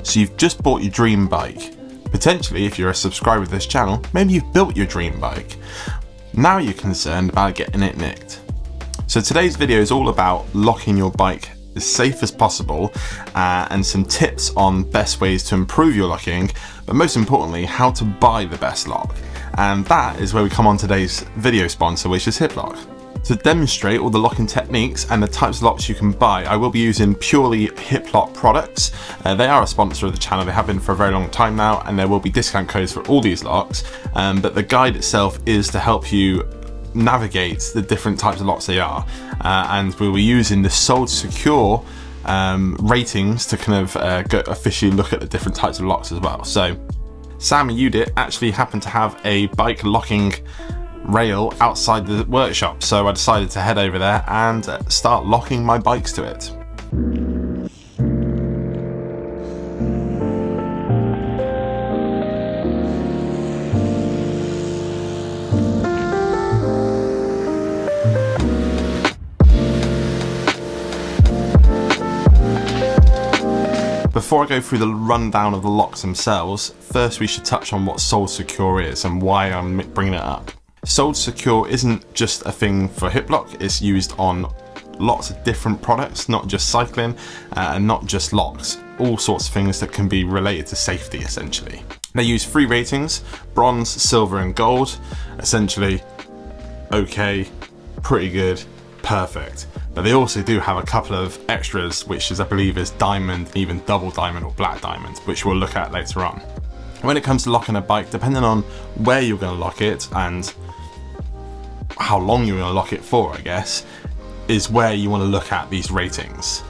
So you've just bought your dream bike. Potentially, if you're a subscriber to this channel, maybe you've built your dream bike. Now you're concerned about getting it nicked. So today's video is all about locking your bike as safe as possible and some tips on best ways to improve your locking, but most importantly, how to buy the best lock. And that is where we come on today's video sponsor, which is Hiplok. To demonstrate all the locking techniques and the types of locks you can buy, I will be using purely Hiplok products. They are a sponsor of the channel, they have been for a very long time now, and there will be discount codes for all these locks, but the guide itself is to help you navigate the different types of locks they are, and we'll be using the sold secure ratings to kind of go officially look at the different types of locks as well. So Sam and Judith actually happen to have a bike locking rail outside the workshop, so I decided to head over there and start locking my bikes to it. Before I go through the rundown of the locks themselves, first we should touch on what Sold Secure is and why I'm bringing it up. Sold Secure isn't just a thing for Hiplok, it's used on lots of different products, not just cycling and not just locks, all sorts of things that can be related to safety essentially. They use 3 ratings, bronze, silver and gold, essentially okay, pretty good, perfect. But they also do have a couple of extras, which is I believe is diamond, even double diamond or black diamond, which we'll look at later on. When it comes to locking a bike, depending on where you're going to lock it and how long you're going to lock it for, I guess, is where you want to look at these ratings.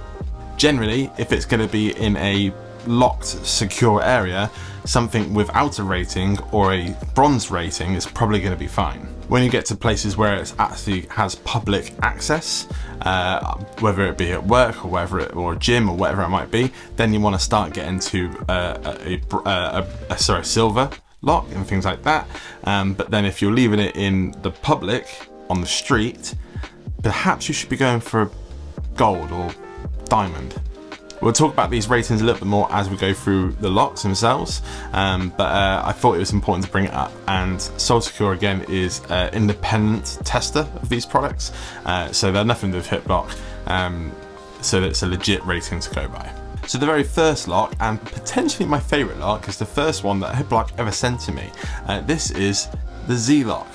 Generally, if it's going to be in a locked, secure area, something without a rating or a bronze rating is probably going to be fine. When you get to places where it actually has public access, whether it be at work or a gym or whatever it might be, then you want to start getting to a silver lock and things like that. But then if you're leaving it in the public on the street, perhaps you should be going for gold or diamond. We'll talk about these ratings a little bit more as we go through the locks themselves, but I thought it was important to bring it up. And Sold Secure again is an independent tester of these products, so they're nothing to do with Hiplok, so it's a legit rating to go by. So the very first lock, and potentially my favourite lock, is the first one that Hiplok ever sent to me. This is the Z-Lok.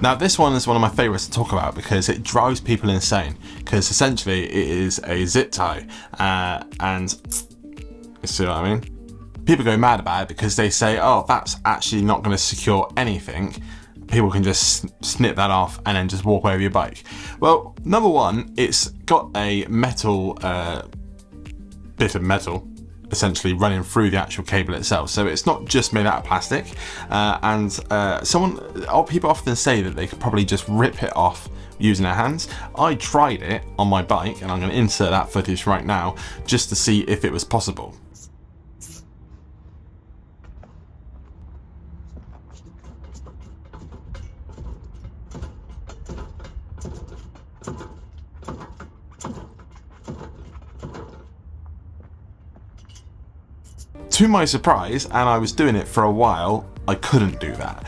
Now this one is one of my favourites to talk about because it drives people insane, because essentially it is a zip tie, and you see what I mean? People go mad about it because they say, oh, that's actually not going to secure anything. People can just snip that off and then just walk away with your bike. Well, number one, it's got a metal, bit of metal essentially running through the actual cable itself, so it's not just made out of plastic, people often say that they could probably just rip it off using their hands. I tried it on my bike, and I'm going to insert that footage right now just to see if it was possible. To my surprise, and I was doing it for a while, I couldn't do that.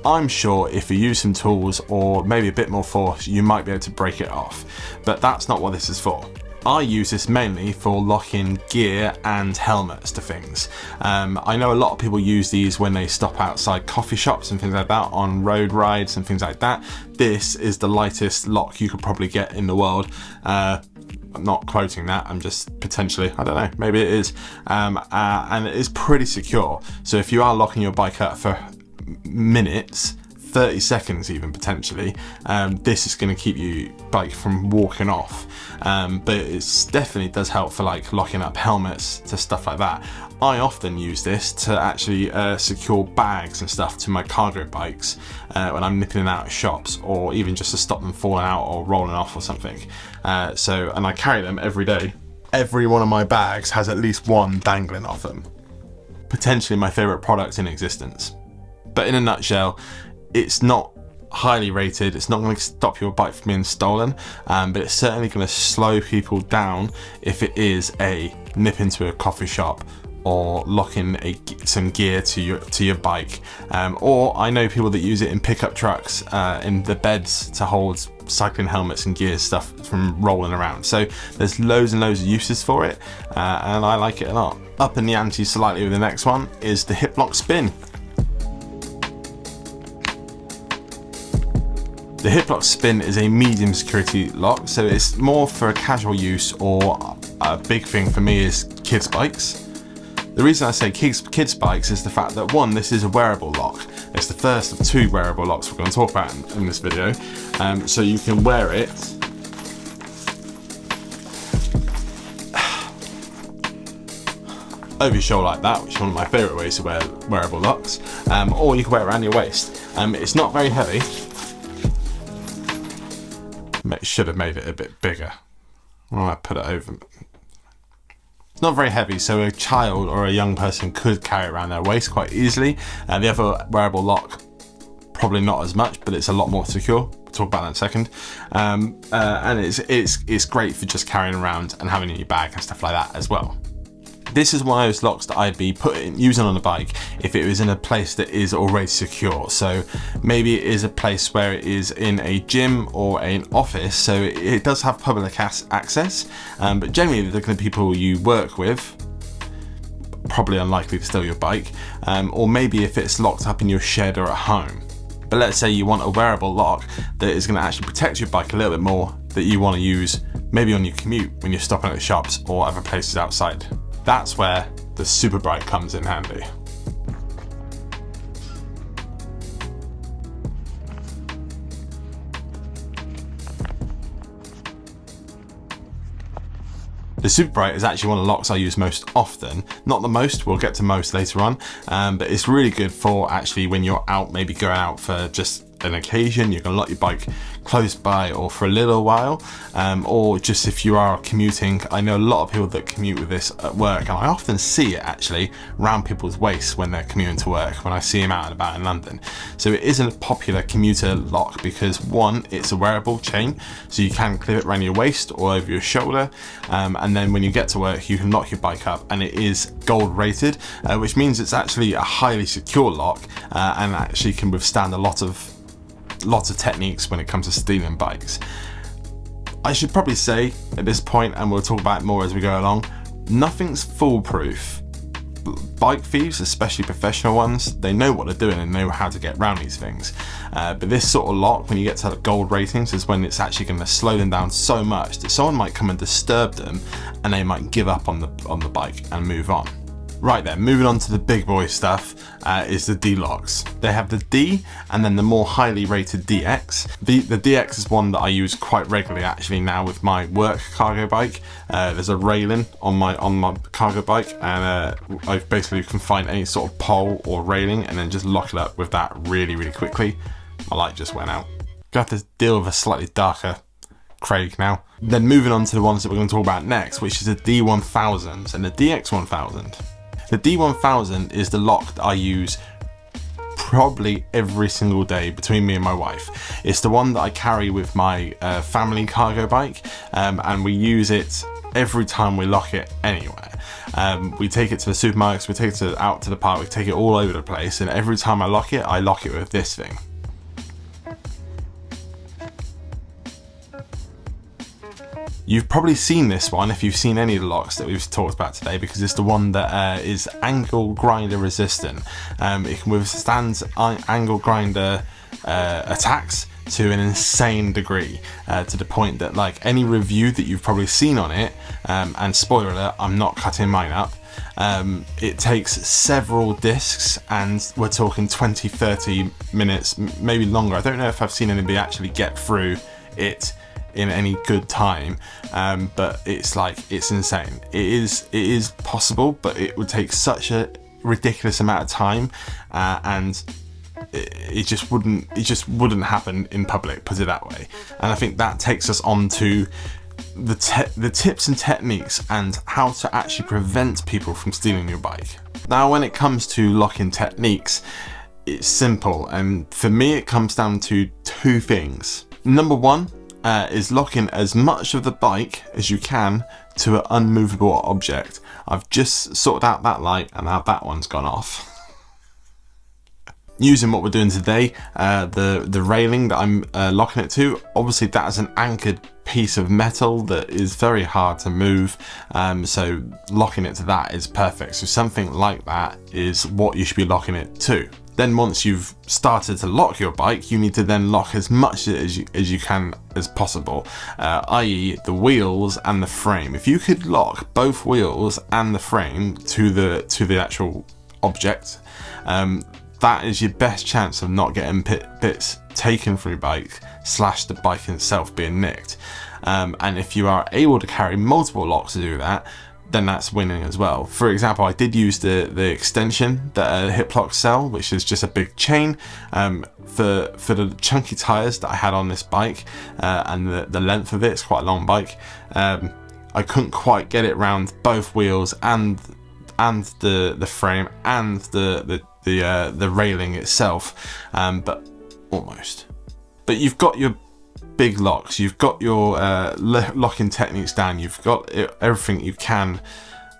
I'm sure if you use some tools or maybe a bit more force, you might be able to break it off, but that's not what this is for. I use this mainly for locking gear and helmets to things. I know a lot of people use these when they stop outside coffee shops and things like that, on road rides and things like that. This is the lightest lock you could probably get in the world. I'm not quoting that, I'm just potentially, I don't know, maybe it is. And it is pretty secure. So if you are locking your bike up for minutes, 30 seconds even potentially, this is going to keep your bike from walking off. But it definitely does help for like locking up helmets to stuff like that. I often use this to actually secure bags and stuff to my cargo bikes when I'm nipping in and out of shops, or even just to stop them falling out or rolling off or something. And I carry them every day. Every one of my bags has at least one dangling off them. Potentially my favourite product in existence. But in a nutshell, it's not highly rated, it's not going to stop your bike from being stolen, but it's certainly going to slow people down if it is a nip into a coffee shop or locking some gear to your bike. Or I know people that use it in pickup trucks, in the beds to hold cycling helmets and gear stuff from rolling around. So there's loads and loads of uses for it, and I like it a lot. Up in the ante slightly with the next one is the Hiplok Spin. The Hiplok Spin is a medium security lock, so it's more for casual use, or a big thing for me is kids' bikes. The reason I say kids' bikes is the fact that, one, this is a wearable lock. It's the first of 2 wearable locks we're going to talk about in this video. So you can wear it over your shoulder like that, which is one of my favourite ways to wear wearable locks, or you can wear it around your waist. It's not very heavy. Should have made it a bit bigger. Well, I put it over. It's not very heavy, so a child or a young person could carry it around their waist quite easily. The other wearable lock, probably not as much, but it's a lot more secure. We'll talk about that in a second. And it's great for just carrying around and having in your bag and stuff like that as well. This is one of those locks that I'd be using on a bike if it was in a place that is already secure. So maybe it is a place where it is in a gym or an office, so it does have public access, but generally they're going to be people you work with, probably unlikely to steal your bike, or maybe if it's locked up in your shed or at home. But let's say you want a wearable lock that is going to actually protect your bike a little bit more, that you want to use maybe on your commute when you're stopping at the shops or other places outside. That's where the Super Bright comes in handy. The Super Bright is actually one of the locks I use most often. Not the most, we'll get to most later on, but it's really good for actually when you're out, maybe going out for just an occasion, you can lock your bike close by or for a little while, or just if you are commuting. I know a lot of people that commute with this at work, and I often see it actually around people's waists when they're commuting to work, when I see them out and about in London. So it is a popular commuter lock because, one, it's a wearable chain, so you can clip it around your waist or over your shoulder, and then when you get to work you can lock your bike up, and it is gold rated, which means it's actually a highly secure lock, and actually can withstand lots of techniques when it comes to stealing bikes. I should probably say at this point, and we'll talk about it more as we go along, nothing's foolproof. Bike thieves, especially professional ones, they know what they're doing and know how to get around these things. But this sort of lock, when you get to the gold ratings, is when it's actually going to slow them down so much that someone might come and disturb them and they might give up on the bike and move on. Right then, moving on to the big boy stuff, is the D-locks. They have the D and then the more highly rated DX. The DX is one that I use quite regularly actually now with my work cargo bike. There's a railing on my cargo bike, and I basically can find any sort of pole or railing and then just lock it up with that really quickly. My light just went out. Got to deal with a slightly darker Craig now. Then moving on to the ones that we're going to talk about next, which is the D1000 and the DX1000. The D1000 is the lock that I use probably every single day between me and my wife. It's the one that I carry with my family cargo bike, and we use it every time we lock it anywhere. We take it to the supermarkets, we take it out to the park, we take it all over the place, and every time I lock it with this thing. You've probably seen this one if you've seen any of the locks that we've talked about today, because it's the one that is angle grinder resistant. It can withstand angle grinder attacks to an insane degree, to the point that, like, any review that you've probably seen on it, and spoiler alert, I'm not cutting mine up, It takes several discs, and we're talking 20-30 minutes, maybe longer. I don't know if I've seen anybody actually get through it in any good time, but it's insane. It is possible, but it would take such a ridiculous amount of time, and it just wouldn't happen in public, put it that way. And I think that takes us on to the tips and techniques and how to actually prevent people from stealing your bike. Now, when it comes to locking techniques, it's simple, and for me it comes down to two things. Number one is locking as much of the bike as you can to an unmovable object. I've just sorted out that light, and now that one's gone off. Using what we're doing today, the railing that I'm locking it to, obviously that is an anchored piece of metal that is very hard to move, so locking it to that is perfect. So something like that is what you should be locking it to. Then once you've started to lock your bike, you need to then lock as much as you can as possible, i.e. the wheels and the frame. If you could lock both wheels and the frame to the actual object, that is your best chance of not getting bits taken from your bike / the bike itself being nicked. And if you are able to carry multiple locks to do that, then that's winning as well. For example, I did use the extension that Hiplok sell, which is just a big chain for the chunky tires that I had on this bike, and the length of it's quite a long bike. I couldn't quite get it around both wheels and the frame and the railing itself, but almost. But you've got your big locks, you've got your locking techniques down, you've got everything you can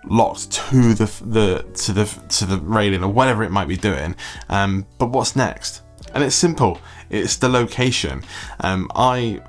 locked to the railing or whatever it might be doing. But what's next? And it's simple. It's the location. I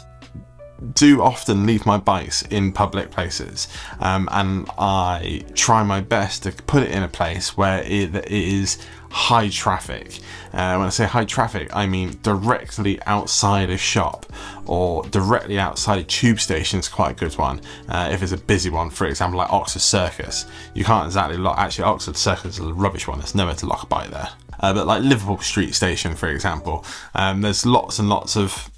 do often leave my bikes in public places, and I try my best to put it in a place where it is high traffic. When I say high traffic, I mean directly outside a shop or directly outside a tube station is quite a good one. If it's a busy one, for example, like Oxford Circus, you can't exactly lock. Actually, Oxford Circus is a rubbish one. There's nowhere to lock a bike there. But like Liverpool Street Station, for example, there's lots and lots of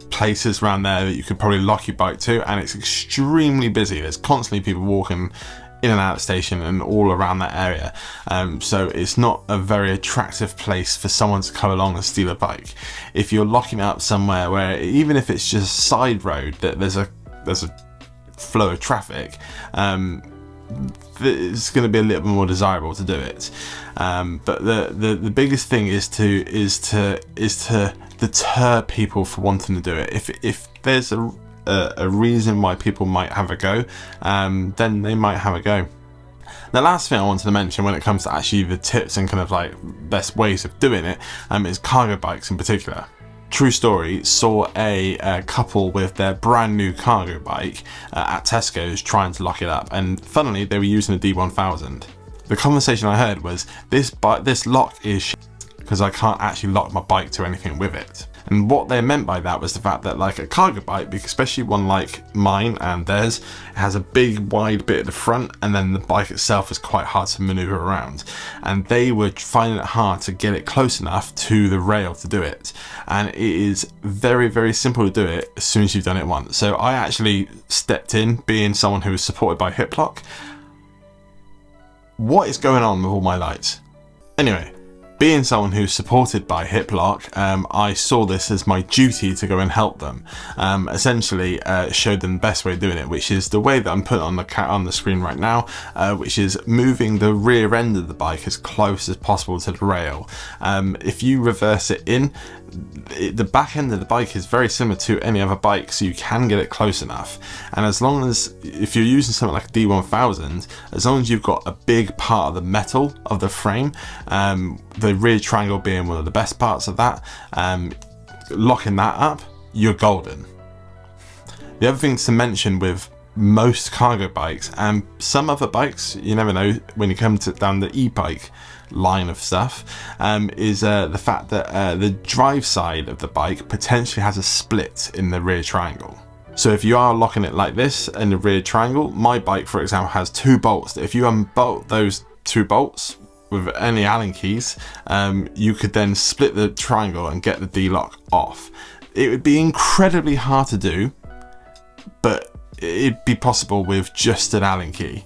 places around there that you could probably lock your bike to, and it's extremely busy. There's constantly people walking in and out of the station and all around that area, so it's not a very attractive place for someone to come along and steal a bike. If you're locking it up somewhere where, even if it's just a side road, that there's a flow of traffic, it's going to be a little bit more desirable to do it. But the biggest thing is to deter people from wanting to do it. If there's a reason why people might have a go, then they might have a go. The last thing I wanted to mention when it comes to actually the tips and kind of like best ways of doing it, is cargo bikes in particular. True story, saw a couple with their brand new cargo bike at Tesco's trying to lock it up, and funnily they were using a D1000. The conversation I heard was, this lock is shit because I can't actually lock my bike to anything with it. And what they meant by that was the fact that, like, a cargo bike, especially one like mine and theirs, has a big wide bit at the front, and then the bike itself is quite hard to maneuver around, and they were finding it hard to get it close enough to the rail to do it. And it is very, very simple to do it as soon as you've done it once. So I actually stepped in, being someone who was supported by Hiplok. What is going on with all my lights? Anyway, being someone who's supported by Hiplok, I saw this as my duty to go and help them. Essentially, showed them the best way of doing it, which is the way that I'm putting on the screen right now, which is moving the rear end of the bike as close as possible to the rail. If you reverse it in, the back end of the bike is very similar to any other bike, so you can get it close enough. And as long as, if you're using something like a D1000, as long as you've got a big part of the metal of the frame, the rear triangle being one of the best parts of that, locking that up, you're golden. The other things to mention with most cargo bikes and some other bikes, you never know when you come down the e-bike line of stuff, is the fact that the drive side of the bike potentially has a split in the rear triangle. So if you are locking it like this in the rear triangle, my bike, for example, has 2 bolts. If you unbolt those 2 bolts with any Allen keys, you could then split the triangle and get the D-lock off. It would be incredibly hard to do, but it'd be possible with just an Allen key.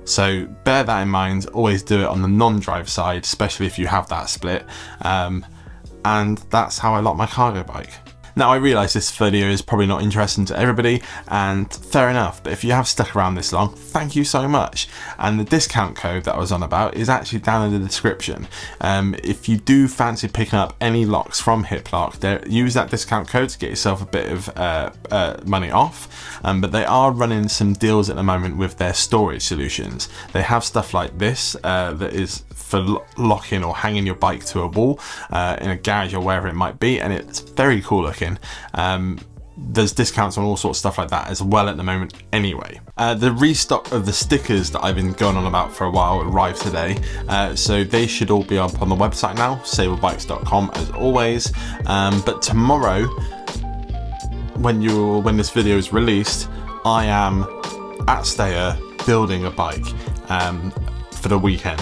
So bear that in mind, always do it on the non-drive side, especially if you have that split. And that's how I lock my cargo bike. Now I realise this video is probably not interesting to everybody, and fair enough, but if you have stuck around this long, thank you so much. And the discount code that I was on about is actually down in the description. If you do fancy picking up any locks from Hiplok, use that discount code to get yourself a bit of money off. But they are running some deals at the moment with their storage solutions. They have stuff like this that is for locking or hanging your bike to a wall in a garage or wherever it might be, and it's very cool looking. There's discounts on all sorts of stuff like that as well at the moment anyway. The restock of the stickers that I've been going on about for a while arrived today, so they should all be up on the website now, sabrebikes.com as always. But tomorrow, when this video is released, I am at Stayer building a bike for the weekend.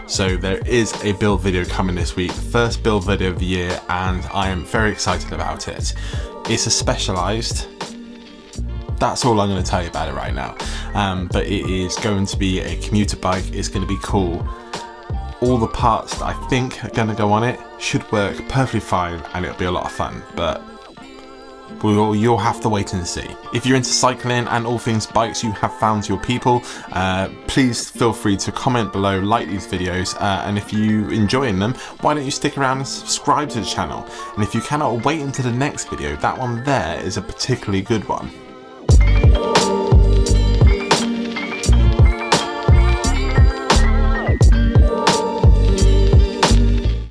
So there is a build video coming this week, first build video of the year, and I am very excited about it. It's a Specialized, that's all I'm going to tell you about it right now, but it is going to be a commuter bike. It's going to be cool. All the parts that I think are going to go on it should work perfectly fine, and it'll be a lot of fun, but you'll have to wait and see. If you're into cycling and all things bikes, you have found your people. Please feel free to comment below, like these videos, and if you're enjoying them, why don't you stick around and subscribe to the channel? And if you cannot wait until the next video, that one there is a particularly good one.